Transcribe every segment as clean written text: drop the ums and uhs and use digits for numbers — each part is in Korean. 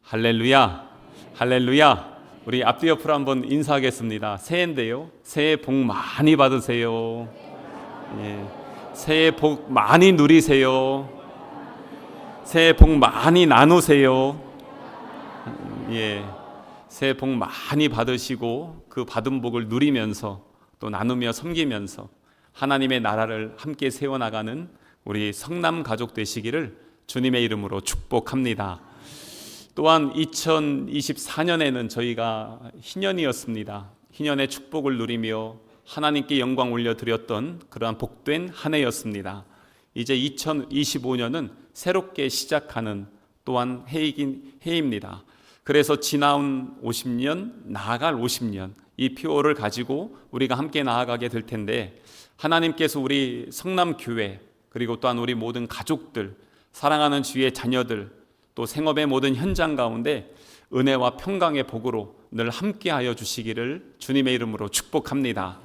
할렐루야, 할렐루야. 우리 앞뒤 옆으로 한번 인사하겠습니다. 새해인데요. 새해 복 많이 받으세요. 예, 새해 복 많이 누리세요. 새해 복 많이 나누세요. 예, 새해 복 많이 받으시고 그 받은 복을 누리면서 또 나누며 섬기면서 하나님의 나라를 함께 세워나가는 우리 성남 가족 되시기를 주님의 이름으로 축복합니다. 또한 2024년에는 저희가 희년이었습니다. 희년의 축복을 누리며 하나님께 영광 올려드렸던 그러한 복된 한 해였습니다. 이제 2025년은 새롭게 시작하는 또한 해이긴 해입니다. 그래서 지나온 50년, 나아갈 50년 이 표어를 가지고 우리가 함께 나아가게 될 텐데, 하나님께서 우리 성남교회 그리고 또한 우리 모든 가족들, 사랑하는 주의 자녀들, 또 생업의 모든 현장 가운데 은혜와 평강의 복으로 늘 함께하여 주시기를 주님의 이름으로 축복합니다.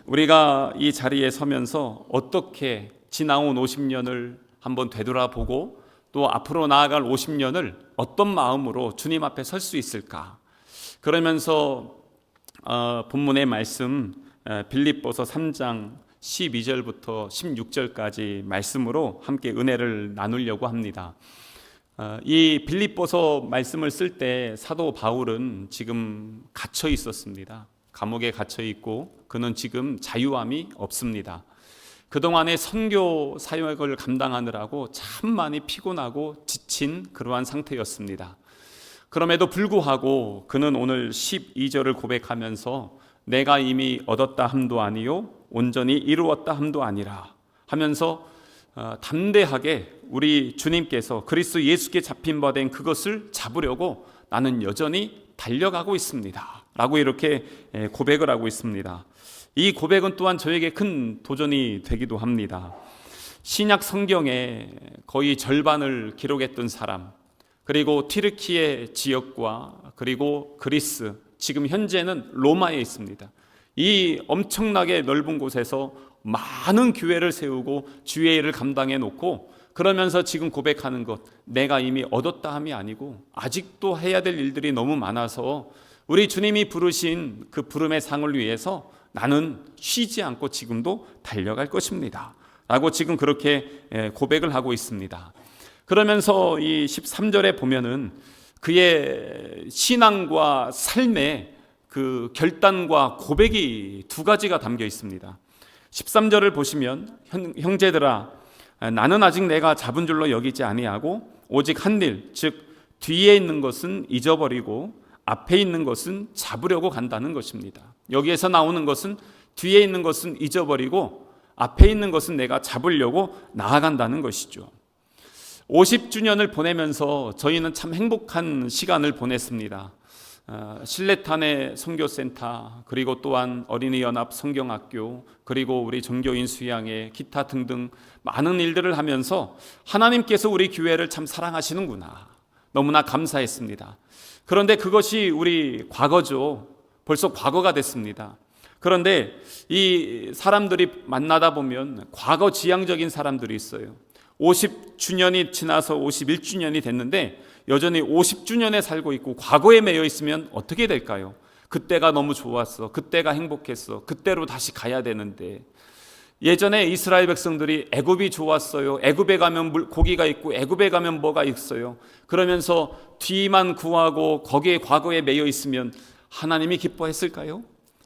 우리가 이 자리에 서면서 어떻게 지나온 50년을 한번 되돌아보고 또 앞으로 나아갈 50년을 어떤 마음으로 주님 앞에 설 수 있을까? 그러면서 본문의 말씀 빌립보서 3장 12절부터 16절까지 말씀으로 함께 은혜를 나누려고 합니다. 이 빌립보서 말씀을 쓸 때 사도 바울은 지금 갇혀 있었습니다. 감옥에 갇혀 있고 그는 지금 자유함이 없습니다. 그동안의 선교 사역을 감당하느라고 참 많이 피곤하고 지친 그러한 상태였습니다. 그럼에도 불구하고 그는 오늘 12절을 고백하면서 내가 이미 얻었다 함도 아니요 온전히 이루었다 함도 아니라 하면서 담대하게 우리 주님께서 그리스도 예수께 잡힌 바 된 그것을 잡으려고 나는 여전히 달려가고 있습니다 라고 이렇게 고백을 하고 있습니다. 이 고백은 또한 저에게 큰 도전이 되기도 합니다. 신약 성경의 거의 절반을 기록했던 사람, 그리고 튀르키예 지역과 그리고 그리스, 지금 현재는 로마에 있습니다. 이 엄청나게 넓은 곳에서 많은 교회를 세우고 주의 일을 감당해 놓고 그러면서 지금 고백하는 것, 내가 이미 얻었다 함이 아니고 아직도 해야 될 일들이 너무 많아서 우리 주님이 부르신 그 부름의 상을 위해서 나는 쉬지 않고 지금도 달려갈 것입니다 라고 지금 그렇게 고백을 하고 있습니다. 그러면서 이 13절에 보면은 그의 신앙과 삶의 그 결단과 고백이 두 가지가 담겨 있습니다. 13절을 보시면 형제들아 나는 아직 내가 잡은 줄로 여기지 아니하고 오직 한 일, 즉 뒤에 있는 것은 잊어버리고 앞에 있는 것은 잡으려고 간다는 것입니다. 여기에서 나오는 것은 뒤에 있는 것은 잊어버리고 앞에 있는 것은 내가 잡으려고 나아간다는 것이죠. 50주년을 보내면서 저희는 참 행복한 시간을 보냈습니다. 신레탄의 선교센터, 그리고 또한 어린이연합 성경학교, 그리고 우리 종교인 수양회, 기타 등등 많은 일들을 하면서 하나님께서 우리 교회를 참 사랑하시는구나, 너무나 감사했습니다. 그런데 그것이 우리 과거죠. 벌써 과거가 됐습니다. 그런데 이 사람들이 만나다 보면 과거 지향적인 사람들이 있어요. 50주년이 지나서 51주년이 됐는데 여전히 50주년에 살고 있고 과거에 매여 있으면 어떻게 될까요? 그때가 너무 좋았어, 그때가 행복했어, 그때로 다시 가야 되는데, 예전에 이스라엘 백성들이 애굽이 좋았어요, 애굽에 가면 고기가 있고 애굽에 가면 뭐가 있어요, 그러면서 뒤만 구하고 거기에 과거에 매여 있으면 하나님이 기뻐했을까요?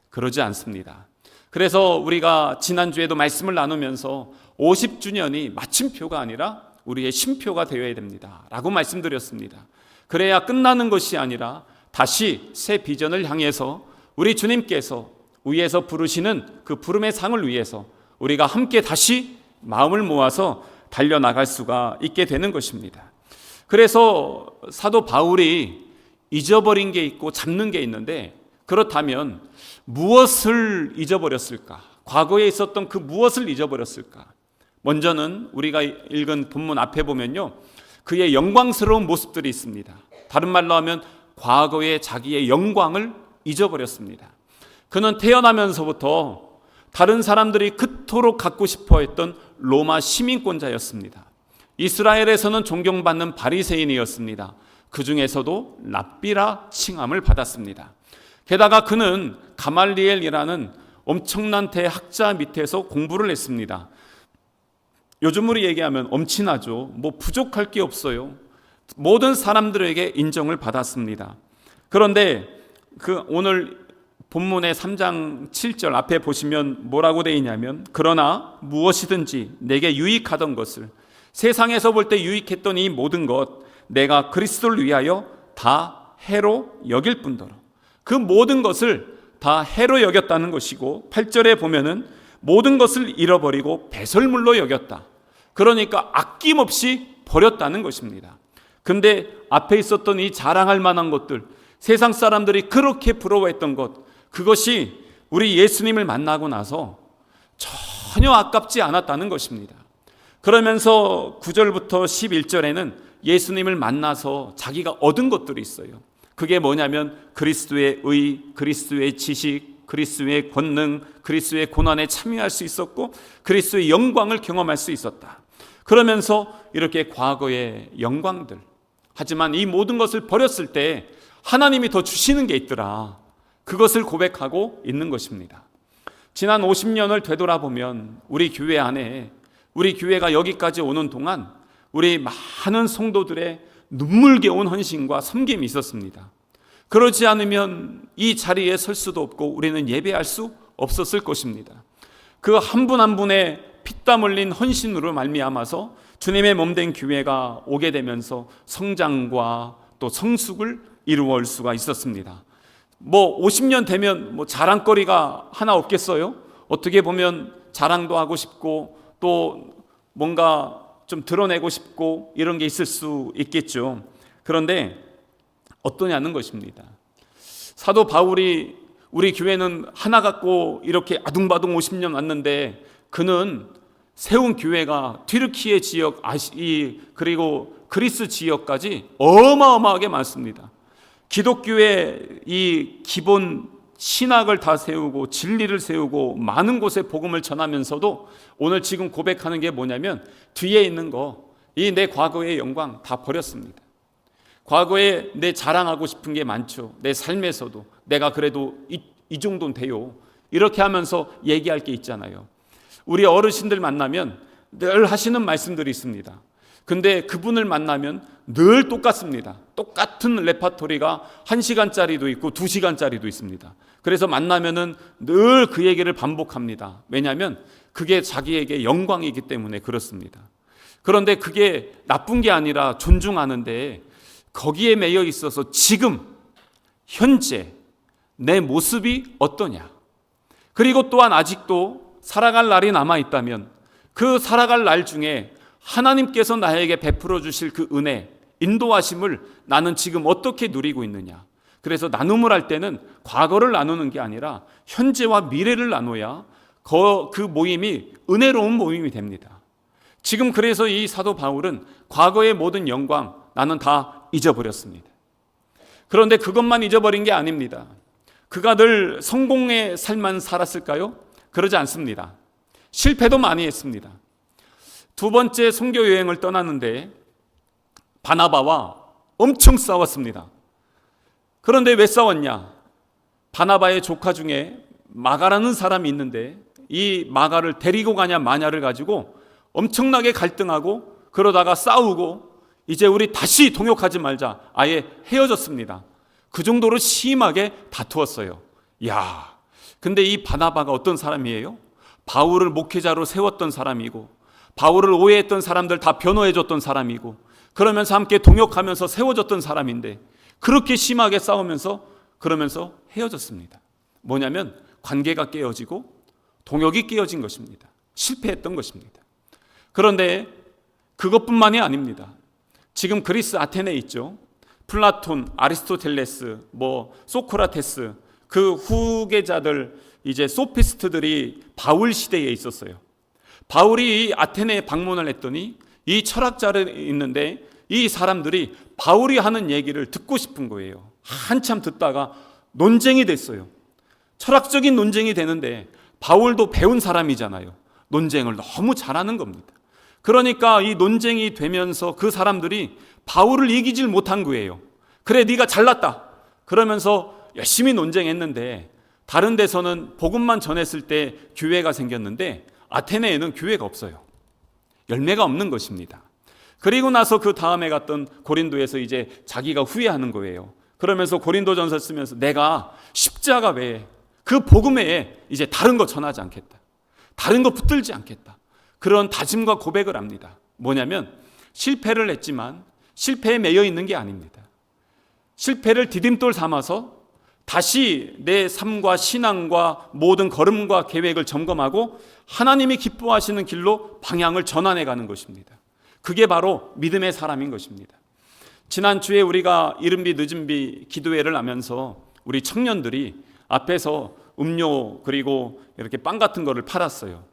그러지 않습니다. 그래서 우리가 지난주에도 말씀을 나누면서 50주년이 마침표가 아니라 우리의 쉼표가 되어야 됩니다 라고 말씀드렸습니다. 그래야 끝나는 것이 아니라 다시 새 비전을 향해서 우리 주님께서 위에서 부르시는 그 부름의 상을 위해서 우리가 함께 다시 마음을 모아서 달려나갈 수가 있게 되는 것입니다. 그래서 사도 바울이 잊어버린 게 있고 잡는 게 있는데, 그렇다면 무엇을 잊어버렸을까? 과거에 있었던 그 무엇을 잊어버렸을까? 먼저는 우리가 읽은 본문 앞에 보면요, 그의 영광스러운 모습들이 있습니다. 다른 말로 하면 과거의 자기의 영광을 잊어버렸습니다. 그는 태어나면서부터 다른 사람들이 그토록 갖고 싶어 했던 로마 시민권자였습니다. 이스라엘에서는 존경받는 바리새인이었습니다. 그 중에서도 랍비라 칭함을 받았습니다. 게다가 그는 가말리엘이라는 엄청난 대학자 밑에서 공부를 했습니다. 요즘으로 얘기하면 엄친아죠. 뭐 부족할 게 없어요. 모든 사람들에게 인정을 받았습니다. 그런데 그 오늘 본문의 3장 7절 앞에 보시면 뭐라고 되어 있냐면, 그러나 무엇이든지 내게 유익하던 것을, 세상에서 볼 때 유익했던 이 모든 것, 내가 그리스도를 위하여 다 해로 여길 뿐더러, 그 모든 것을 다 해로 여겼다는 것이고, 8절에 보면은 모든 것을 잃어버리고 배설물로 여겼다. 그러니까 아낌없이 버렸다는 것입니다. 근데 앞에 있었던 이 자랑할 만한 것들, 세상 사람들이 그렇게 부러워했던 것, 그것이 우리 예수님을 만나고 나서 전혀 아깝지 않았다는 것입니다. 그러면서 9절부터 11절에는 예수님을 만나서 자기가 얻은 것들이 있어요. 그게 뭐냐면 그리스도의 의, 그리스도의 지식, 그리스도의 권능, 그리스도의 고난에 참여할 수 있었고 그리스도의 영광을 경험할 수 있었다. 그러면서 이렇게 과거의 영광들, 하지만 이 모든 것을 버렸을 때 하나님이 더 주시는 게 있더라, 그것을 고백하고 있는 것입니다. 지난 50년을 되돌아보면 우리 교회 안에, 우리 교회가 여기까지 오는 동안 우리 많은 성도들의 눈물겨운 헌신과 섬김이 있었습니다. 그러지 않으면 이 자리에 설 수도 없고 우리는 예배할 수 없었을 것입니다. 그 한 분 한 분의 피땀 흘린 헌신으로 말미암아서 주님의 몸된 교회가 오게 되면서 성장과 또 성숙을 이루어올 수가 있었습니다. 뭐 50년 되면 뭐 자랑거리가 하나 없겠어요? 어떻게 보면 자랑도 하고 싶고 또 뭔가 좀 드러내고 싶고 이런 게 있을 수 있겠죠. 그런데 어떠냐는 것입니다. 사도 바울이 우리 교회는 하나 갖고 이렇게 아둥바둥 50년 왔는데, 그는 세운 교회가 튀르키예 지역, 그리고 그리스 지역까지 어마어마하게 많습니다. 기독교의 이 기본 신학을 다 세우고 진리를 세우고 많은 곳에 복음을 전하면서도 오늘 지금 고백하는 게 뭐냐면, 뒤에 있는 거, 이 내 과거의 영광 다 버렸습니다. 과거에 내 자랑하고 싶은 게 많죠. 내 삶에서도 내가 그래도 이 정도는 돼요, 이렇게 하면서 얘기할 게 있잖아요. 우리 어르신들 만나면 늘 하시는 말씀들이 있습니다. 근데 그분을 만나면 늘 똑같습니다. 똑같은 레파토리가 1시간짜리도 있고 2시간짜리도 있습니다. 그래서 만나면은 늘 그 얘기를 반복합니다. 왜냐하면 그게 자기에게 영광이기 때문에 그렇습니다. 그런데 그게 나쁜 게 아니라 존중하는데, 거기에 매여 있어서 지금 현재 내 모습이 어떠냐, 그리고 또한 아직도 살아갈 날이 남아있다면 그 살아갈 날 중에 하나님께서 나에게 베풀어 주실 그 은혜, 인도하심을 나는 지금 어떻게 누리고 있느냐. 그래서 나눔을 할 때는 과거를 나누는 게 아니라 현재와 미래를 나눠야 그 모임이 은혜로운 모임이 됩니다. 지금 그래서 이 사도 바울은 과거의 모든 영광 나는 다 잊어버렸습니다. 그런데 그것만 잊어버린 게 아닙니다. 그가 늘 성공의 삶만 살았을까요? 그러지 않습니다. 실패도 많이 했습니다. 두 번째 선교 여행을 떠났는데 바나바와 엄청 싸웠습니다. 그런데 왜 싸웠냐? 바나바의 조카 중에 마가라는 사람이 있는데 이 마가를 데리고 가냐 마냐를 가지고 엄청나게 갈등하고 그러다가 싸우고 이제 우리 다시 동역하지 말자, 아예 헤어졌습니다. 그 정도로 심하게 다투었어요. 야, 근데 이 바나바가 어떤 사람이에요? 바울을 목회자로 세웠던 사람이고 바울을 오해했던 사람들 다 변호해줬던 사람이고 그러면서 함께 동역하면서 세워졌던 사람인데 그렇게 심하게 싸우면서 그러면서 헤어졌습니다. 뭐냐면 관계가 깨어지고 동역이 깨어진 것입니다. 실패했던 것입니다. 그런데 그것뿐만이 아닙니다. 지금 그리스 아테네에 있죠. 플라톤, 아리스토텔레스, 소크라테스, 그 후계자들, 이제 소피스트들이 바울 시대에 있었어요. 바울이 아테네에 방문을 했더니 이 철학자들이 있는데 이 사람들이 바울이 하는 얘기를 듣고 싶은 거예요. 한참 듣다가 논쟁이 됐어요. 철학적인 논쟁이 되는데 바울도 배운 사람이잖아요. 논쟁을 너무 잘하는 겁니다. 그러니까 이 논쟁이 되면서 그 사람들이 바울을 이기질 못한 거예요. 그래, 네가 잘났다 그러면서 열심히 논쟁했는데, 다른 데서는 복음만 전했을 때 교회가 생겼는데 아테네에는 교회가 없어요. 열매가 없는 것입니다. 그리고 나서 그 다음에 갔던 고린도에서 이제 자기가 후회하는 거예요. 그러면서 고린도전서 쓰면서 내가 십자가 외에, 그 복음 외에 이제 다른 거 전하지 않겠다, 다른 거 붙들지 않겠다, 그런 다짐과 고백을 합니다. 뭐냐면 실패를 했지만 실패에 매여 있는 게 아닙니다. 실패를 디딤돌 삼아서 다시 내 삶과 신앙과 모든 걸음과 계획을 점검하고 하나님이 기뻐하시는 길로 방향을 전환해 가는 것입니다. 그게 바로 믿음의 사람인 것입니다. 지난주에 우리가 이른비 늦은비 기도회를 하면서 우리 청년들이 앞에서 음료 그리고 이렇게 빵 같은 거를 팔았어요.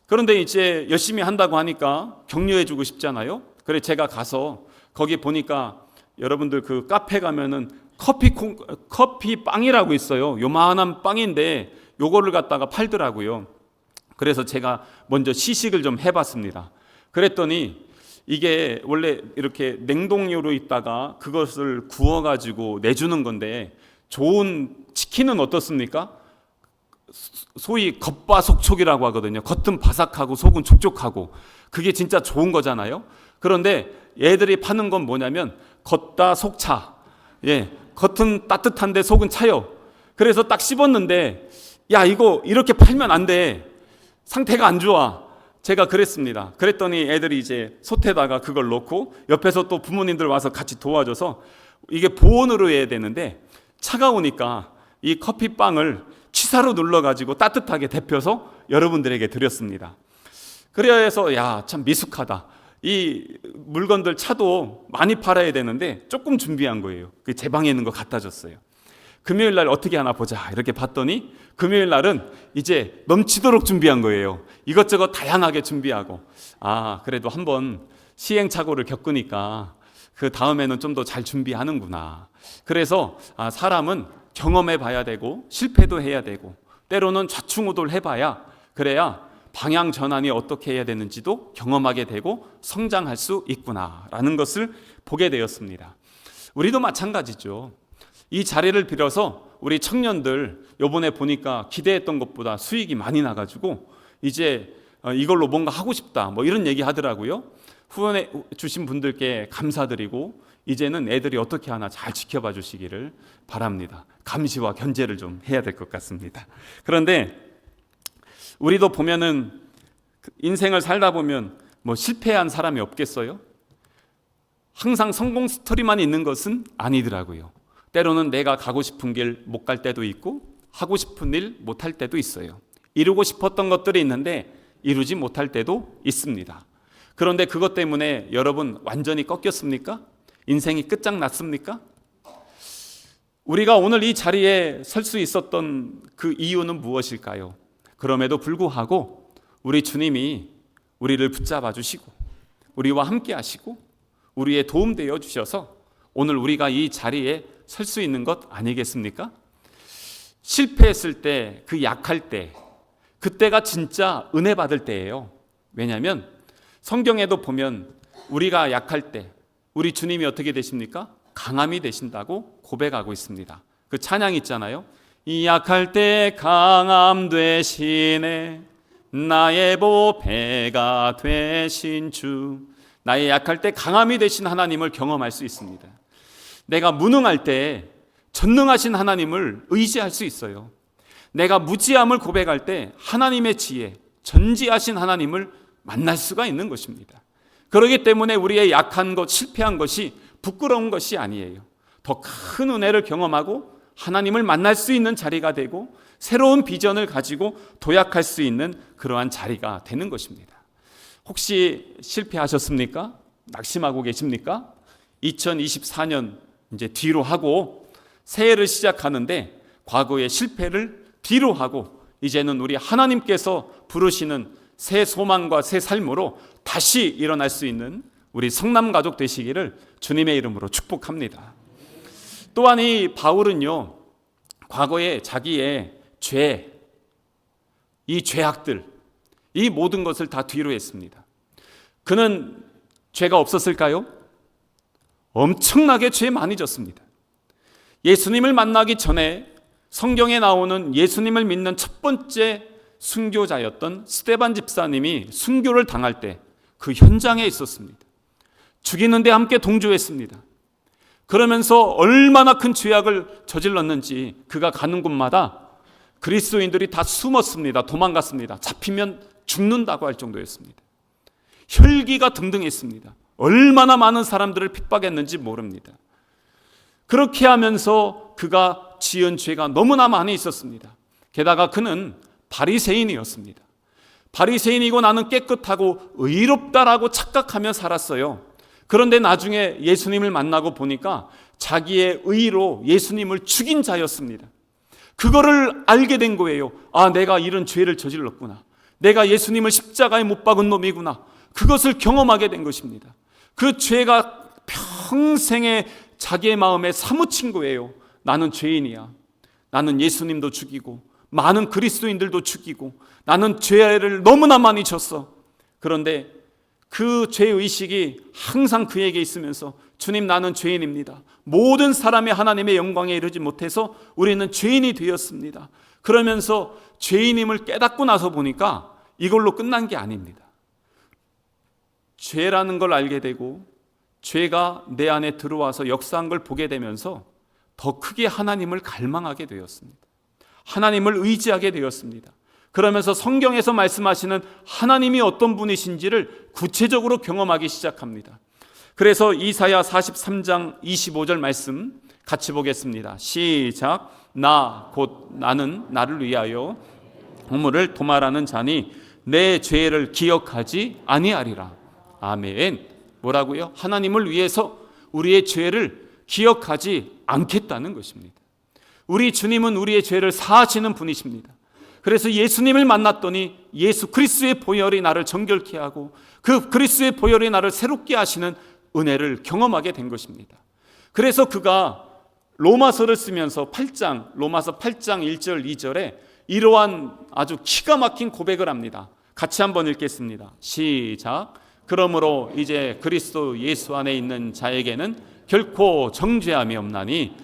그런데 이제 열심히 한다고 하니까 격려해 주고 싶잖아요. 그래서 제가 가서 거기 보니까 여러분들 그 카페 가면은 커피 빵이라고 있어요. 요만한 빵인데 요거를 갖다가 팔더라고요. 그래서 제가 먼저 시식을 좀 해봤습니다. 그랬더니 이게 원래 이렇게 냉동료로 있다가 그것을 구워가지고 내주는 건데, 좋은 치킨은 어떻습니까? 소위 겉바속촉이라고 하거든요. 겉은 바삭하고 속은 촉촉하고, 그게 진짜 좋은 거잖아요. 그런데 얘들이 파는 건 뭐냐면 겉다 속차. 예, 겉은 따뜻한데 속은 차요. 그래서 딱 씹었는데 야, 이거 이렇게 팔면 안 돼, 상태가 안 좋아. 제가 그랬습니다. 그랬더니 애들이 이제 솥에다가 그걸 넣고 옆에서 또 부모님들 와서 같이 도와줘서, 이게 보온으로 해야 되는데 차가우니까 이 커피빵을 취사로 눌러가지고 따뜻하게 데펴서 여러분들에게 드렸습니다. 그래서 야, 참 미숙하다. 이 물건들 차도 많이 팔아야 되는데 조금 준비한 거예요. 제 방에 있는 거 갖다 줬어요. 금요일 날 어떻게 하나 보자 이렇게 봤더니 금요일 날은 이제 넘치도록 준비한 거예요. 이것저것 다양하게 준비하고, 그래도 한번 시행착오를 겪으니까 그 다음에는 좀 더 잘 준비하는구나. 그래서 사람은 경험해 봐야 되고 실패도 해야 되고 때로는 좌충우돌 해봐야, 그래야 방향 전환이 어떻게 해야 되는지도 경험하게 되고 성장할 수 있구나라는 것을 보게 되었습니다. 우리도 마찬가지죠. 이 자리를 빌어서 우리 청년들 요번에 보니까 기대했던 것보다 수익이 많이 나가지고 이제 이걸로 뭔가 하고 싶다 뭐 이런 얘기 하더라고요. 후원해 주신 분들께 감사드리고 이제는 애들이 어떻게 하나 잘 지켜봐 주시기를 바랍니다. 감시와 견제를 좀 해야 될 것 같습니다. 그런데 우리도 보면은 인생을 살다 보면 뭐 실패한 사람이 없겠어요? 항상 성공 스토리만 있는 것은 아니더라고요. 때로는 내가 가고 싶은 길 못 갈 때도 있고 하고 싶은 일 못 할 때도 있어요. 이루고 싶었던 것들이 있는데 이루지 못할 때도 있습니다. 그런데 그것 때문에 여러분 완전히 꺾였습니까? 인생이 끝장났습니까? 우리가 오늘 이 자리에 설 수 있었던 그 이유는 무엇일까요? 그럼에도 불구하고 우리 주님이 우리를 붙잡아 주시고 우리와 함께 하시고 우리의 도움 되어 주셔서 오늘 우리가 이 자리에 설 수 있는 것 아니겠습니까? 실패했을 때, 그 약할 때, 그때가 진짜 은혜 받을 때예요. 왜냐하면 성경에도 보면 우리가 약할 때 우리 주님이 어떻게 되십니까? 강함이 되신다고 고백하고 있습니다. 그 찬양 있잖아요. 이 약할 때 강함 되시네, 나의 보배가 되신 주. 나의 약할 때 강함이 되신 하나님을 경험할 수 있습니다. 내가 무능할 때 전능하신 하나님을 의지할 수 있어요. 내가 무지함을 고백할 때 하나님의 지혜, 전지하신 하나님을 만날 수가 있는 것입니다. 그렇기 때문에 우리의 약한 것, 실패한 것이 부끄러운 것이 아니에요. 더 큰 은혜를 경험하고 하나님을 만날 수 있는 자리가 되고 새로운 비전을 가지고 도약할 수 있는 그러한 자리가 되는 것입니다. 혹시 실패하셨습니까? 낙심하고 계십니까? 2024년 이제 뒤로 하고 새해를 시작하는데 과거의 실패를 뒤로 하고 이제는 우리 하나님께서 부르시는 새 소망과 새 삶으로 다시 일어날 수 있는 우리 성남 가족 되시기를 주님의 이름으로 축복합니다. 또한 이 바울은요, 과거에 자기의 죄, 이 죄악들, 이 모든 것을 다 뒤로 했습니다. 그는 죄가 없었을까요? 엄청나게 죄 많이 졌습니다. 예수님을 만나기 전에 성경에 나오는 예수님을 믿는 첫 번째 순교자였던 스데반 집사님이 순교를 당할 때 그 현장에 있었습니다. 죽이는데 함께 동조했습니다. 그러면서 얼마나 큰 죄악을 저질렀는지 그가 가는 곳마다 그리스도인들이 다 숨었습니다. 도망갔습니다. 잡히면 죽는다고 할 정도였습니다. 혈기가 등등했습니다. 얼마나 많은 사람들을 핍박했는지 모릅니다. 그렇게 하면서 그가 지은 죄가 너무나 많이 있었습니다. 게다가 그는 바리새인이었습니다. 바리새인이고 나는 깨끗하고 의롭다라고 착각하며 살았어요. 그런데 나중에 예수님을 만나고 보니까 자기의 의로 예수님을 죽인 자였습니다. 그거를 알게 된 거예요. 아, 내가 이런 죄를 저질렀구나. 내가 예수님을 십자가에 못 박은 놈이구나. 그것을 경험하게 된 것입니다. 그 죄가 평생에 자기의 마음에 사무친 거예요. 나는 죄인이야. 나는 예수님도 죽이고 많은 그리스도인들도 죽이고 나는 죄를 너무나 많이 졌어. 그런데 그 죄의식이 항상 그에게 있으면서 주님, 나는 죄인입니다. 모든 사람이 하나님의 영광에 이르지 못해서 우리는 죄인이 되었습니다. 그러면서 죄인임을 깨닫고 나서 보니까 이걸로 끝난 게 아닙니다. 죄라는 걸 알게 되고 죄가 내 안에 들어와서 역사한 걸 보게 되면서 더 크게 하나님을 갈망하게 되었습니다. 하나님을 의지하게 되었습니다. 그러면서 성경에서 말씀하시는 하나님이 어떤 분이신지를 구체적으로 경험하기 시작합니다. 그래서 이사야 43장 25절 말씀 같이 보겠습니다. 시작. 나 곧 나는 나를 위하여 우물을 도말하는 자니 내 죄를 기억하지 아니하리라. 아멘. 뭐라고요? 하나님을 위해서 우리의 죄를 기억하지 않겠다는 것입니다. 우리 주님은 우리의 죄를 사하시는 분이십니다. 그래서 예수님을 만났더니 예수 그리스도의 보혈이 나를 정결케 하고 그 그리스도의 보혈이 나를 새롭게 하시는 은혜를 경험하게 된 것입니다. 그래서 그가 로마서를 쓰면서 로마서 8장 1절 2절에 이러한 아주 기가 막힌 고백을 합니다. 같이 한번 읽겠습니다. 시작. 그러므로 이제 그리스도 예수 안에 있는 자에게는 결코 정죄함이 없나니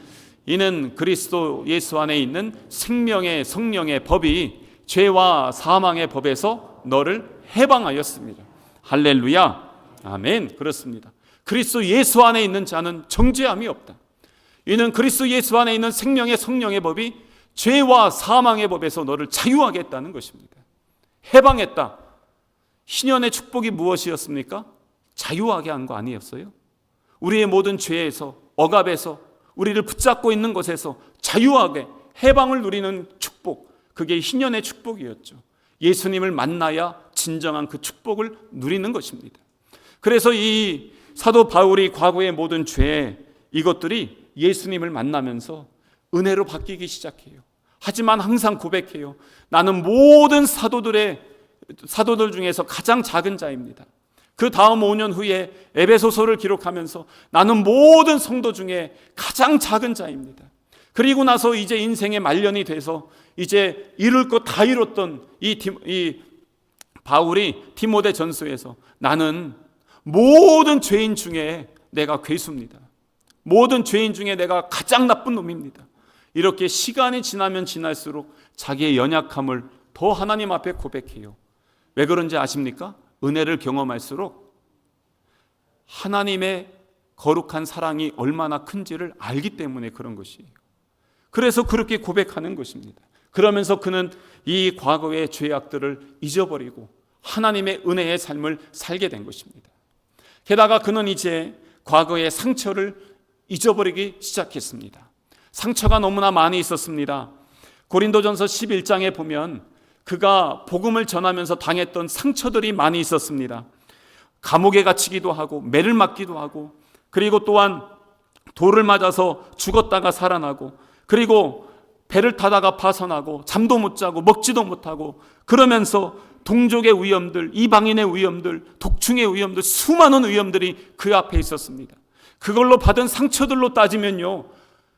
이는 그리스도 예수 안에 있는 생명의 성령의 법이 죄와 사망의 법에서 너를 해방하였습니다. 할렐루야. 아멘. 그렇습니다. 그리스도 예수 안에 있는 자는 정죄함이 없다. 이는 그리스도 예수 안에 있는 생명의 성령의 법이 죄와 사망의 법에서 너를 자유하게 했다는 것입니다. 해방했다. 신년의 축복이 무엇이었습니까? 자유하게 한 거 아니었어요? 우리의 모든 죄에서, 억압에서, 우리를 붙잡고 있는 것에서 자유하게 해방을 누리는 축복, 그게 신년의 축복이었죠. 예수님을 만나야 진정한 그 축복을 누리는 것입니다. 그래서 이 사도 바울이 과거의 모든 죄, 이것들이 예수님을 만나면서 은혜로 바뀌기 시작해요. 하지만 항상 고백해요. 나는 모든 사도들 중에서 가장 작은 자입니다. 그 다음 5년 후에 에베소서를 기록하면서 나는 모든 성도 중에 가장 작은 자입니다. 그리고 나서 이제 인생의 말년이 돼서 이제 이룰 것 다 이뤘던 이 바울이 디모데 전서에서 나는 모든 죄인 중에 내가 괴수입니다. 모든 죄인 중에 내가 가장 나쁜 놈입니다. 이렇게 시간이 지나면 지날수록 자기의 연약함을 더 하나님 앞에 고백해요. 왜 그런지 아십니까? 은혜를 경험할수록 하나님의 거룩한 사랑이 얼마나 큰지를 알기 때문에 그런 것이에요. 그래서 그렇게 고백하는 것입니다. 그러면서 그는 이 과거의 죄악들을 잊어버리고 하나님의 은혜의 삶을 살게 된 것입니다. 게다가 그는 이제 과거의 상처를 잊어버리기 시작했습니다. 상처가 너무나 많이 있었습니다. 고린도전서 11장에 보면 그가 복음을 전하면서 당했던 상처들이 많이 있었습니다. 감옥에 갇히기도 하고 매를 맞기도 하고 그리고 또한 돌을 맞아서 죽었다가 살아나고 그리고 배를 타다가 파선하고 잠도 못 자고 먹지도 못하고 그러면서 동족의 위험들, 이방인의 위험들, 독충의 위험들, 수많은 위험들이 그 앞에 있었습니다. 그걸로 받은 상처들로 따지면요,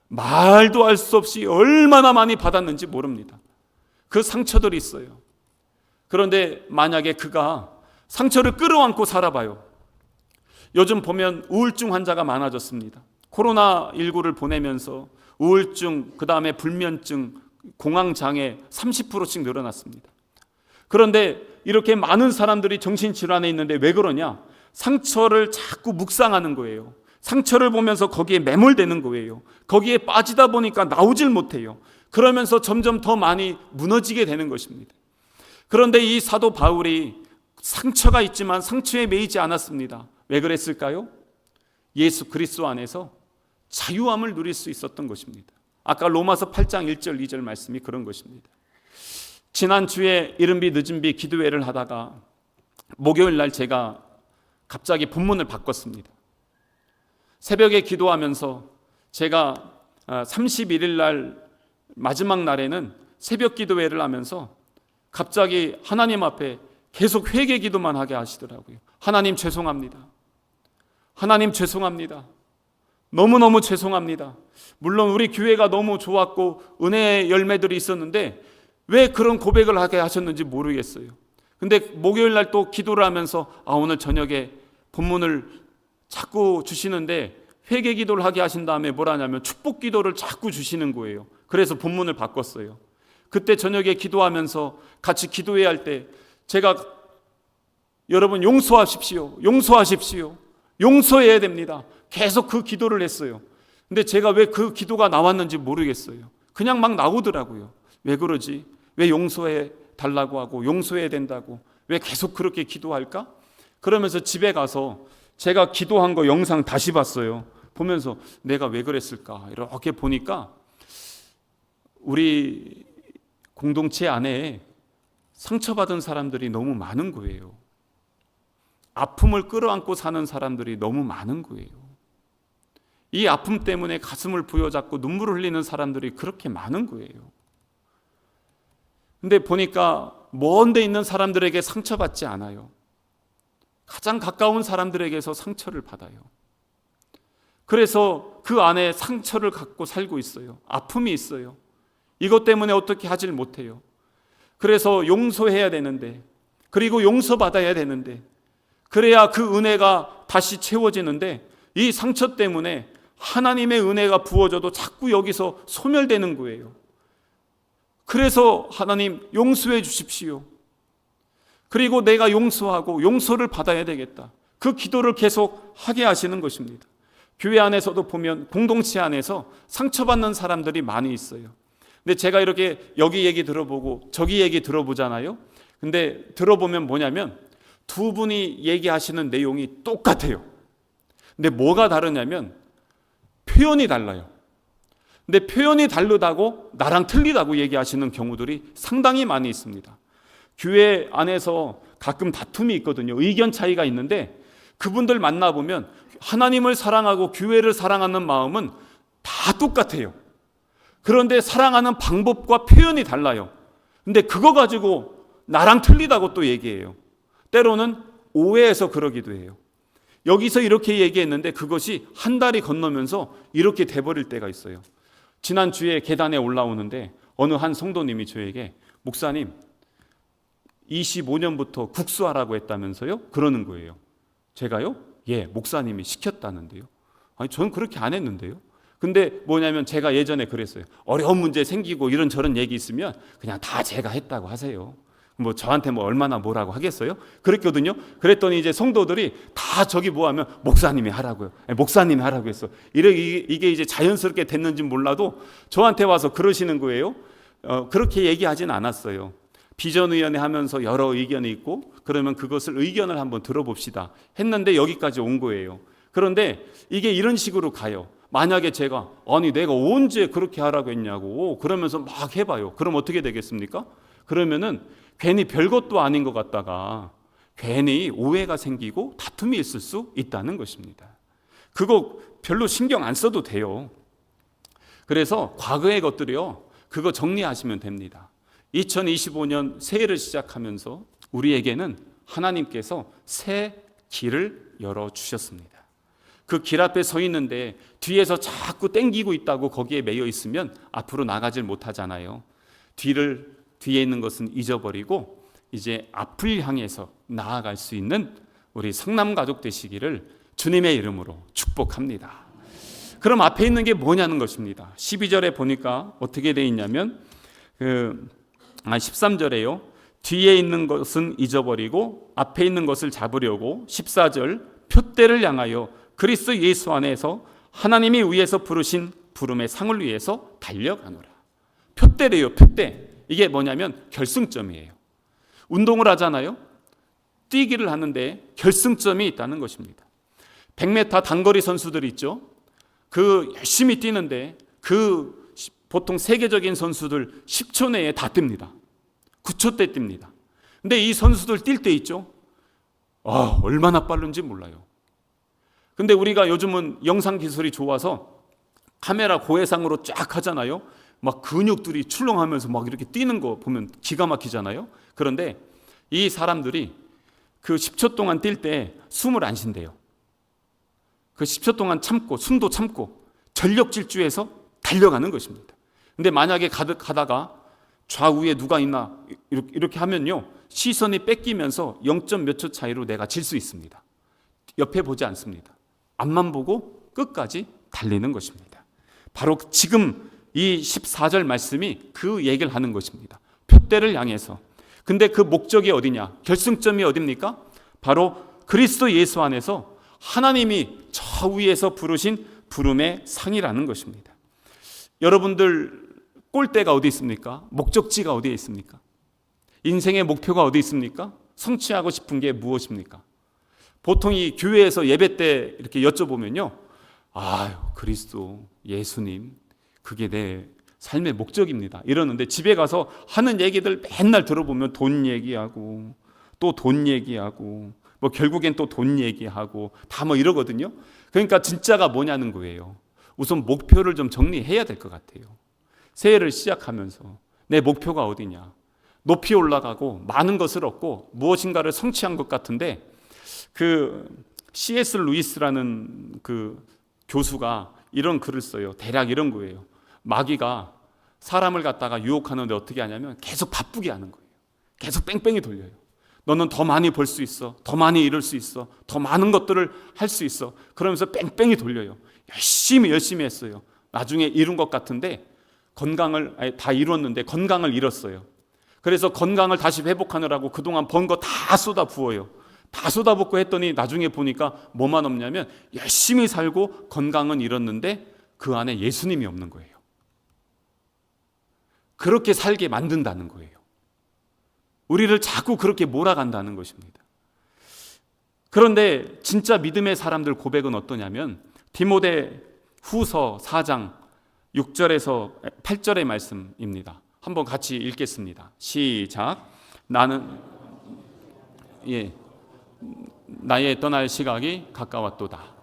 말도 할 수 없이 얼마나 많이 받았는지 모릅니다. 그 상처들이 있어요. 그런데 만약에 그가 상처를 끌어안고 살아봐요. 요즘 보면 우울증 환자가 많아졌습니다. 코로나19를 보내면서 우울증, 그 다음에 불면증, 공황장애 30%씩 늘어났습니다. 그런데 이렇게 많은 사람들이 정신질환에 있는데 왜 그러냐? 상처를 자꾸 묵상하는 거예요. 상처를 보면서 거기에 매몰되는 거예요. 거기에 빠지다 보니까 나오질 못해요. 그러면서 점점 더 많이 무너지게 되는 것입니다. 그런데 이 사도 바울이 상처가 있지만 상처에 매이지 않았습니다. 왜 그랬을까요? 예수 그리스도 안에서 자유함을 누릴 수 있었던 것입니다. 아까 로마서 8장 1절 2절 말씀이 그런 것입니다. 지난주에 이른비 늦은비 기도회를 하다가 목요일 날 제가 갑자기 본문을 바꿨습니다. 새벽에 기도하면서 제가 31일 날 마지막 날에는 새벽 기도회를 하면서 갑자기 하나님 앞에 계속 회개 기도만 하게 하시더라고요. 하나님 죄송합니다. 하나님 죄송합니다. 너무너무 죄송합니다. 물론 우리 교회가 너무 좋았고 은혜의 열매들이 있었는데 왜 그런 고백을 하게 하셨는지 모르겠어요. 근데 목요일 날 또 기도를 하면서 오늘 저녁에 본문을 자꾸 주시는데 회개 기도를 하게 하신 다음에 뭐라냐면 축복 기도를 자꾸 주시는 거예요. 그래서 본문을 바꿨어요. 그때 저녁에 기도하면서 같이 기도해야 할 때 제가 여러분 용서하십시오. 용서하십시오. 용서해야 됩니다. 계속 그 기도를 했어요. 근데 제가 왜 그 기도가 나왔는지 모르겠어요. 그냥 막 나오더라고요. 왜 그러지? 왜 용서해 달라고 하고 용서해야 된다고 왜 계속 그렇게 기도할까? 그러면서 집에 가서 제가 기도한 거 영상 다시 봤어요. 보면서 내가 왜 그랬을까? 이렇게 보니까 우리 공동체 안에 상처받은 사람들이 너무 많은 거예요. 아픔을 끌어안고 사는 사람들이 너무 많은 거예요. 이 아픔 때문에 가슴을 부여잡고 눈물을 흘리는 사람들이 그렇게 많은 거예요. 근데 보니까 먼 데 있는 사람들에게 상처받지 않아요. 가장 가까운 사람들에게서 상처를 받아요. 그래서 그 안에 상처를 갖고 살고 있어요. 아픔이 있어요. 이것 때문에 어떻게 하질 못해요. 그래서 용서해야 되는데, 그리고 용서받아야 되는데, 그래야 그 은혜가 다시 채워지는데 이 상처 때문에 하나님의 은혜가 부어져도 자꾸 여기서 소멸되는 거예요. 그래서 하나님 용서해 주십시오. 그리고 내가 용서하고 용서를 받아야 되겠다. 그 기도를 계속 하게 하시는 것입니다. 교회 안에서도 보면 공동체 안에서 상처받는 사람들이 많이 있어요. 근데 제가 이렇게 여기 얘기 들어보고 저기 얘기 들어보잖아요. 근데 들어보면 뭐냐면 두 분이 얘기하시는 내용이 똑같아요. 근데 뭐가 다르냐면 표현이 달라요. 근데 표현이 다르다고 나랑 틀리다고 얘기하시는 경우들이 상당히 많이 있습니다. 교회 안에서 가끔 다툼이 있거든요. 의견 차이가 있는데 그분들 만나보면 하나님을 사랑하고 교회를 사랑하는 마음은 다 똑같아요. 그런데 사랑하는 방법과 표현이 달라요. 근데 그거 가지고 나랑 틀리다고 또 얘기해요. 때로는 오해해서 그러기도 해요. 여기서 이렇게 얘기했는데 그것이 한 달이 건너면서 이렇게 돼버릴 때가 있어요. 지난주에 계단에 올라오는데 어느 한 성도님이 저에게 목사님 25년부터 국수하라고 했다면서요? 그러는 거예요. 제가요? 예, 목사님이 시켰다는데요. 아니 저는 그렇게 안 했는데요. 근데 뭐냐면 제가 예전에 그랬어요. 어려운 문제 생기고 이런저런 얘기 있으면 그냥 다 제가 했다고 하세요. 뭐 저한테 뭐 얼마나 뭐라고 하겠어요? 그랬거든요. 그랬더니 이제 성도들이 다 저기 뭐 하면 목사님이 하라고요. 목사님이 하라고 했어. 이게 이제 자연스럽게 됐는지 몰라도 저한테 와서 그러시는 거예요. 그렇게 얘기하진 않았어요. 비전위원회 하면서 여러 의견이 있고 그러면 그것을 의견을 한번 들어봅시다 했는데 여기까지 온 거예요. 그런데 이게 이런 식으로 가요. 만약에 제가 아니 내가 언제 그렇게 하라고 했냐고 그러면서 막 해봐요. 그럼 어떻게 되겠습니까? 그러면은 괜히 별것도 아닌 것 같다가 괜히 오해가 생기고 다툼이 있을 수 있다는 것입니다. 그거 별로 신경 안 써도 돼요. 그래서 과거의 것들이요. 그거 정리하시면 됩니다. 2025년 새해를 시작하면서 우리에게는 하나님께서 새 길을 열어주셨습니다. 그 길 앞에 서 있는데 뒤에서 자꾸 땡기고 있다고 거기에 매여 있으면 앞으로 나가질 못하잖아요. 뒤에 있는 것은 잊어버리고 이제 앞을 향해서 나아갈 수 있는 우리 성남 가족 되시기를 주님의 이름으로 축복합니다. 그럼 앞에 있는 게 뭐냐는 것입니다. 12절에 보니까 어떻게 돼 있냐면 13절에요. 뒤에 있는 것은 잊어버리고 앞에 있는 것을 잡으려고 14절 표대를 향하여 그리스도 예수 안에서 하나님이 위에서 부르신 부름의 상을 위해서 달려가노라. 표대래요. 표대. 이게 뭐냐면 결승점이에요. 운동을 하잖아요. 뛰기를 하는데 결승점이 있다는 것입니다. 100m 단거리 선수들이 있죠. 그 열심히 뛰는데 그 보통 세계적인 선수들 10초 내에 다 뜁니다. 9초대 뜁니다. 근데 이 선수들 뛸 때 있죠. 얼마나 빠른지 몰라요. 근데 우리가 요즘은 영상 기술이 좋아서 카메라 고해상으로 쫙 하잖아요. 막 근육들이 출렁하면서 막 이렇게 뛰는 거 보면 기가 막히잖아요. 그런데 이 사람들이 그 10초 동안 뛸 때 숨을 안 쉰대요. 그 10초 동안 참고 숨도 참고 전력 질주해서 달려가는 것입니다. 근데 만약에 가다가 좌우에 누가 있나 이렇게 하면요, 시선이 뺏기면서 0점 몇 초 차이로 내가 질 수 있습니다. 옆에 보지 않습니다. 앞만 보고 끝까지 달리는 것입니다. 바로 지금 이 14절 말씀이 그 얘기를 하는 것입니다. 표대를 향해서. 근데 그 목적이 어디냐? 결승점이 어딥니까? 바로 그리스도 예수 안에서 하나님이 저 위에서 부르신 부름의 상이라는 것입니다. 여러분들 꼴대가 어디 있습니까? 목적지가 어디에 있습니까? 인생의 목표가 어디 있습니까? 성취하고 싶은 게 무엇입니까? 보통 이 교회에서 예배 때 이렇게 여쭤보면요, 그리스도, 예수님, 그게 내 삶의 목적입니다 이러는데, 집에 가서 하는 얘기들 맨날 들어보면 돈 얘기하고 또 돈 얘기하고 뭐 결국엔 또 돈 얘기하고 다 뭐 이러거든요. 그러니까 진짜가 뭐냐는 거예요. 우선 목표를 좀 정리해야 될 것 같아요. 새해를 시작하면서 내 목표가 어디냐, 높이 올라가고 많은 것을 얻고 무엇인가를 성취한 것 같은데, 그 C.S. 루이스라는 그 교수가 이런 글을 써요. 대략 이런 거예요. 마귀가 사람을 갖다가 유혹하는데 어떻게 하냐면 계속 바쁘게 하는 거예요. 계속 뺑뺑이 돌려요. 너는 더 많이 벌 수 있어, 더 많이 이룰 수 있어, 더 많은 것들을 할 수 있어. 그러면서 뺑뺑이 돌려요. 열심히 했어요. 나중에 이룬 것 같은데 건강을 다 이뤘는데 건강을 잃었어요. 그래서 건강을 다시 회복하느라고 그동안 번 거 다 쏟아부어요. 다 쏟아붓고 했더니 나중에 보니까 뭐만 없냐면 열심히 살고 건강은 잃었는데 그 안에 예수님이 없는 거예요. 그렇게 살게 만든다는 거예요. 우리를 자꾸 그렇게 몰아간다는 것입니다. 그런데 진짜 믿음의 사람들 고백은 어떠냐면 디모데 후서 4장 6절에서 8절의 말씀입니다. 한번 같이 읽겠습니다. 시작. 나의 떠날 시각이 가까웠도다.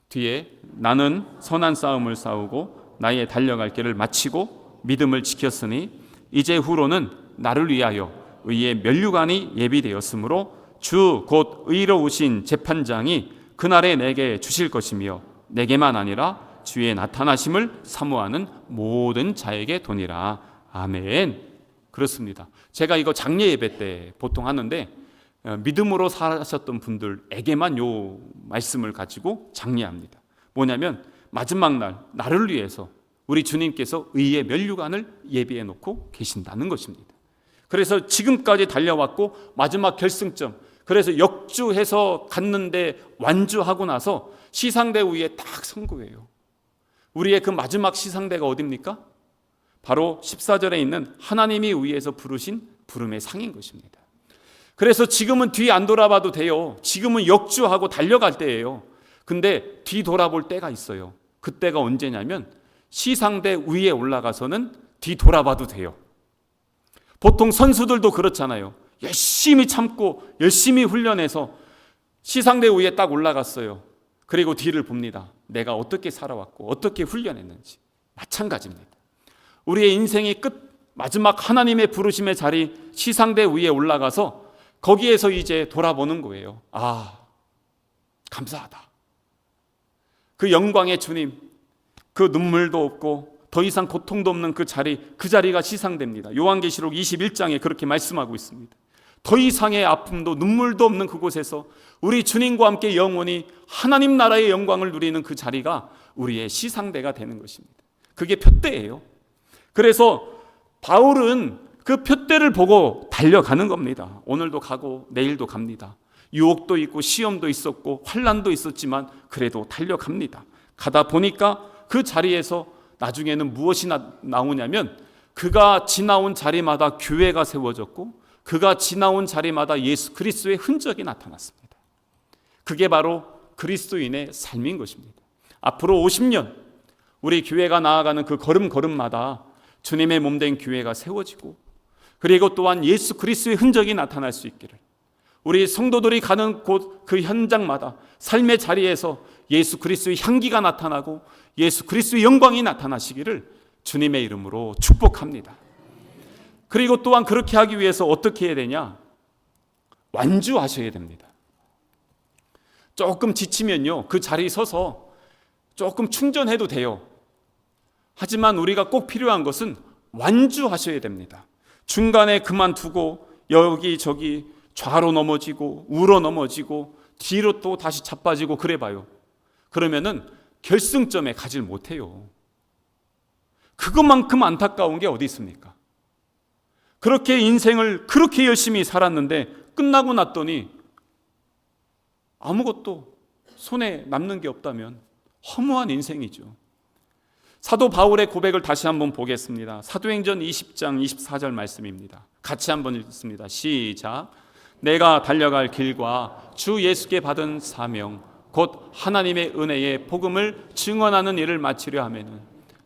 뒤에 나는 선한 싸움을 싸우고 나의 달려갈 길을 마치고 믿음을 지켰으니 이제 후로는 나를 위하여 의의 면류관이 예비되었으므로 주 곧 의로우신 재판장이 그날에 내게 주실 것이며 내게만 아니라 주의 나타나심을 사모하는 모든 자에게 도니라. 아멘. 그렇습니다. 제가 이거 장례 예배 때 보통 하는데 믿음으로 사셨던 분들에게만 요 말씀을 가지고 장례합니다. 뭐냐면 마지막 날 나를 위해서 우리 주님께서 의의 면류관을 예비해 놓고 계신다는 것입니다. 그래서 지금까지 달려왔고 마지막 결승점, 그래서 역주해서 갔는데 완주하고 나서 시상대 위에 딱 선 거예요. 우리의 그 마지막 시상대가 어딥니까? 바로 14절에 있는 하나님이 위에서 부르신 부름의 상인 것입니다. 그래서 지금은 뒤 안 돌아봐도 돼요. 지금은 역주하고 달려갈 때예요. 근데 뒤 돌아볼 때가 있어요. 그때가 언제냐면 시상대 위에 올라가서는 뒤 돌아봐도 돼요. 보통 선수들도 그렇잖아요. 열심히 참고 열심히 훈련해서 시상대 위에 딱 올라갔어요. 그리고 뒤를 봅니다. 내가 어떻게 살아왔고 어떻게 훈련했는지. 마찬가지입니다. 우리의 인생의 끝, 마지막 하나님의 부르심의 자리 시상대 위에 올라가서 거기에서 이제 돌아보는 거예요. 감사하다. 그 영광의 주님, 그 눈물도 없고 더 이상 고통도 없는 그 자리가 시상됩니다. 요한계시록 21장에 그렇게 말씀하고 있습니다. 더 이상의 아픔도 눈물도 없는 그곳에서 우리 주님과 함께 영원히 하나님 나라의 영광을 누리는 그 자리가 우리의 시상대가 되는 것입니다. 그게 표대예요. 그래서 바울은 그 표대를 보고 달려가는 겁니다. 오늘도 가고 내일도 갑니다. 유혹도 있고 시험도 있었고 환난도 있었지만 그래도 달려갑니다. 가다 보니까 그 자리에서 나중에는 무엇이 나오냐면 그가 지나온 자리마다 교회가 세워졌고 그가 지나온 자리마다 예수 그리스도의 흔적이 나타났습니다. 그게 바로 그리스도인의 삶인 것입니다. 앞으로 50년 우리 교회가 나아가는 그 걸음걸음마다 주님의 몸된 교회가 세워지고 그리고 또한 예수 그리스도의 흔적이 나타날 수 있기를, 우리 성도들이 가는 곳 그 현장마다 삶의 자리에서 예수 그리스도의 향기가 나타나고 예수 그리스도의 영광이 나타나시기를 주님의 이름으로 축복합니다. 그리고 또한 그렇게 하기 위해서 어떻게 해야 되냐? 완주하셔야 됩니다. 조금 지치면요, 그 자리에 서서 조금 충전해도 돼요. 하지만 우리가 꼭 필요한 것은 완주하셔야 됩니다. 중간에 그만두고 여기저기 좌로 넘어지고 우로 넘어지고 뒤로 또 다시 자빠지고 그래 봐요. 그러면은 결승점에 가질 못해요. 그것만큼 안타까운 게 어디 있습니까? 그렇게 인생을 그렇게 열심히 살았는데 끝나고 났더니 아무것도 손에 남는 게 없다면 허무한 인생이죠. 사도 바울의 고백을 다시 한번 보겠습니다. 사도행전 20장 24절 말씀입니다. 같이 한번 읽습니다. 시작. 내가 달려갈 길과 주 예수께 받은 사명 곧 하나님의 은혜의 복음을 증언하는 일을 마치려 하면은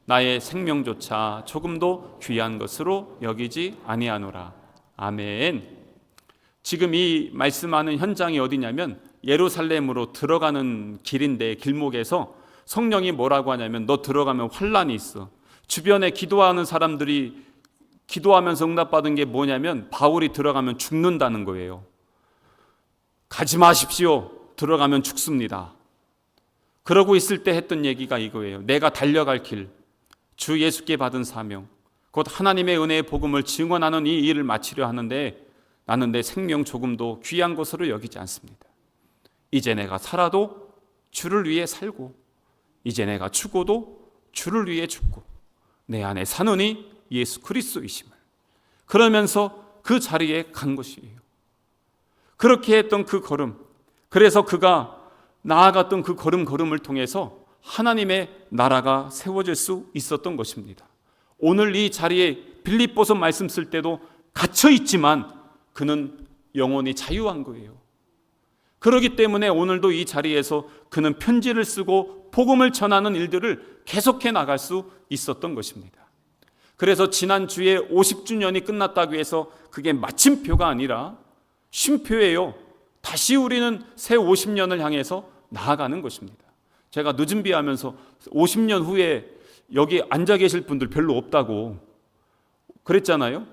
나의 생명조차 조금도 귀한 것으로 여기지 아니하노라. 아멘. 지금 이 말씀하는 현장이 어디냐면 예루살렘으로 들어가는 길인데, 길목에서 성령이 뭐라고 하냐면 너 들어가면 환란이 있어. 주변에 기도하는 사람들이 기도하면서 응답받은 게 뭐냐면 바울이 들어가면 죽는다는 거예요. 가지 마십시오. 들어가면 죽습니다. 그러고 있을 때 했던 얘기가 이거예요. 내가 달려갈 길, 주 예수께 받은 사명, 곧 하나님의 은혜의 복음을 증언하는 이 일을 마치려 하는데 나는 내 생명 조금도 귀한 것으로 여기지 않습니다. 이제 내가 살아도 주를 위해 살고 이제 내가 죽어도 주를 위해 죽고 내 안에 사느니 예수 그리스도이심을, 그러면서 그 자리에 간 것이에요. 그렇게 했던 그 걸음, 그래서 그가 나아갔던 그 걸음을 통해서 하나님의 나라가 세워질 수 있었던 것입니다. 오늘 이 자리에 빌립보서 말씀 쓸 때도 갇혀 있지만 그는 영원히 자유한 거예요. 그렇기 때문에 오늘도 이 자리에서 그는 편지를 쓰고 복음을 전하는 일들을 계속해 나갈 수 있었던 것입니다. 그래서 지난주에 50주년이 끝났다고 해서 그게 마침표가 아니라 쉼표예요. 다시 우리는 새 50년을 향해서 나아가는 것입니다. 제가 늦은 비하면서 50년 후에 여기 앉아 계실 분들 별로 없다고 그랬잖아요.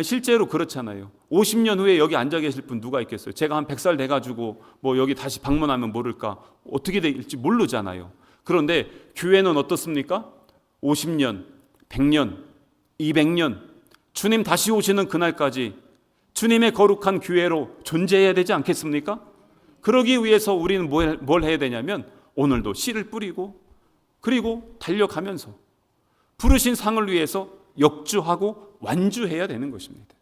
실제로 그렇잖아요. 50년 후에 여기 앉아 계실 분 누가 있겠어요? 제가 한 100살 돼가지고 뭐 여기 다시 방문하면 모를까? 어떻게 될지 모르잖아요. 그런데 교회는 어떻습니까? 50년, 100년, 200년 주님 다시 오시는 그날까지 주님의 거룩한 교회로 존재해야 되지 않겠습니까? 그러기 위해서 우리는 뭘 해야 되냐면 오늘도 씨를 뿌리고 그리고 달려가면서 부르신 상을 위해서 역주하고 완주해야 되는 것입니다.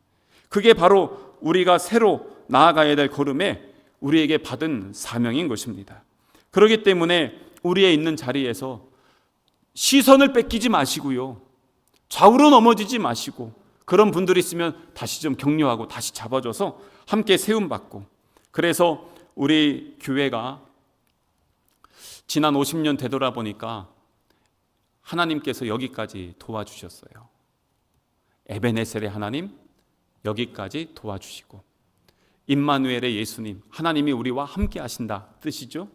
그게 바로 우리가 새로 나아가야 될 걸음에 우리에게 받은 사명인 것입니다. 그렇기 때문에 우리의 있는 자리에서 시선을 뺏기지 마시고요, 좌우로 넘어지지 마시고, 그런 분들이 있으면 다시 좀 격려하고 다시 잡아줘서 함께 세움받고, 그래서 우리 교회가 지난 50년 되돌아보니까 하나님께서 여기까지 도와주셨어요. 에베네셀의 하나님 여기까지 도와주시고, 임마누엘의 예수님 하나님이 우리와 함께 하신다 뜻이죠.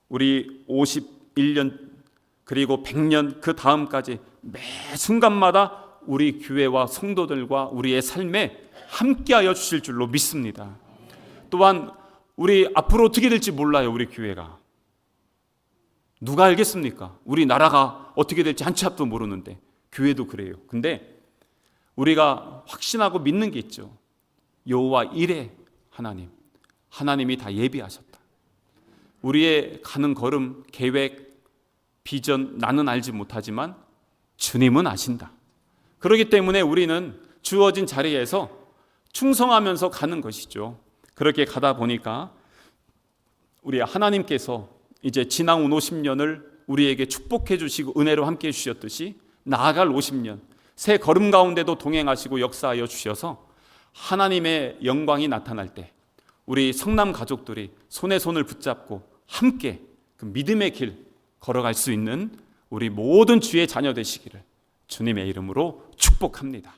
우리 51년 그리고 100년 그 다음까지 매 순간마다 우리 교회와 성도들과 우리의 삶에 함께하여 주실 줄로 믿습니다. 또한 우리 앞으로 어떻게 될지 몰라요. 우리 교회가 누가 알겠습니까? 우리 나라가 어떻게 될지 한 치 앞도 모르는데 교회도 그래요. 근데 우리가 확신하고 믿는 게 있죠. 여호와 이레 하나님이 다 예비하셨다. 우리의 가는 걸음, 계획, 비전 나는 알지 못하지만 주님은 아신다. 그렇기 때문에 우리는 주어진 자리에서 충성하면서 가는 것이죠. 그렇게 가다 보니까 우리 하나님께서 이제 지나온 50년을 우리에게 축복해 주시고 은혜로 함께 해 주셨듯이 나아갈 50년 새 걸음 가운데도 동행하시고 역사하여 주셔서 하나님의 영광이 나타날 때 우리 성남 가족들이 손에 손을 붙잡고 함께 그 믿음의 길 걸어갈 수 있는 우리 모든 주의 자녀 되시기를 주님의 이름으로 축복합니다.